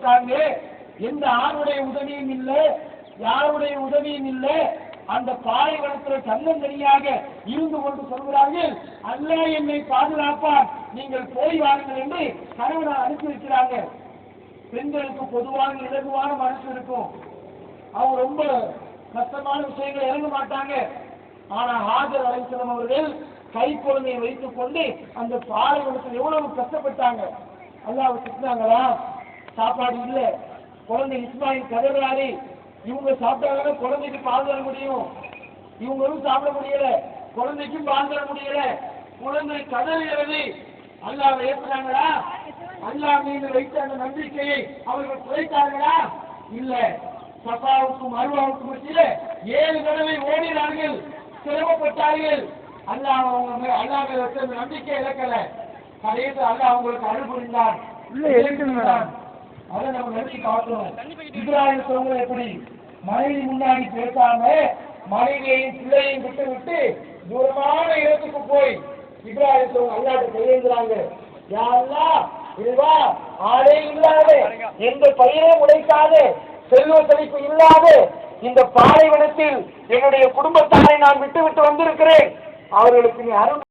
இருக்காங்க, எந்த ஆணுடைய உதவியும் இல்லை, யாருடைய உதவியும் இல்லை, அந்த பாலைவனத்தில் தன்னந்தனியாக இருந்து கொண்டு சொல்கிறார்கள், அல்லாஹ் என்னை பாதுகாப்பார், நீங்கள் போய் வாருங்கள் என்று கணவனை அனுப்பி வைக்கிறாங்க. பெண்களுக்கு பொதுவான இலகுவான மனசு இருக்கும், அவங்க ரொம்ப கஷ்டமான விஷயங்கள் இறங்க மாட்டாங்க. ஆனா ஹாஜர் அலைஹிஸ்ஸலாம் அவர்கள் கை குழந்தையை வைத்துக் கொண்டு அந்த பாலைவனத்தில் எவ்வளவு கஷ்டப்பட்டாங்க. அல்லாஹ் திட்டினாங்களா? சாப்பாடு இல்ல, குழந்தை இஸ்மாயில் கதறாரு, இவங்க சாப்பிட்டாங்க குழந்தைக்கு பால் தர முடியும், இவங்களும் சாப்பிட முடியல, குழந்தைக்கும் பால் தர முடியல, குழந்தை கதறுகிறது. அல்லாஹ் ஏற்றாங்களா? அல்லாஹ் மீது வைத்த அந்த நம்பிக்கையை அவர்கள் குறைத்தார்களா? இல்ல. சஃபாவுக்கும் மர்வாவுக்கும் மத்தியில 7 தடவை ஓடினார்கள், சிரமப்பட்டார்கள். அல்லாஹ் வைத்த அந்த நம்பிக்கை இழக்கல. கடைசியில் அல்லாஹ் அவங்களுக்கு அருள் புரிந்தார். அதை நம்ம நினைச்சு பார்க்கணும். இப்ராஹிம் சொல்றது எப்படி? மனைவி முன்னாடி பேசாம மனைவியையும் பிள்ளையையும் விட்டு விட்டு தூரமான இடத்துக்கு போய் இப்ராஹிம் சொல்ல அல்லாஹ்ட்ட கையேந்துறாங்க. யா அல்லாஹ், இதுவா ஆளே இல்லாத, எந்த பயிரே உடைக்காத, செல்வ செழிப்பு இல்லாத இந்த பாலைவனத்தில் என்னுடைய குடும்பத்தாரை நான் விட்டு விட்டு வந்திருக்கிறேன், அவர்களுக்கு நீ அருள்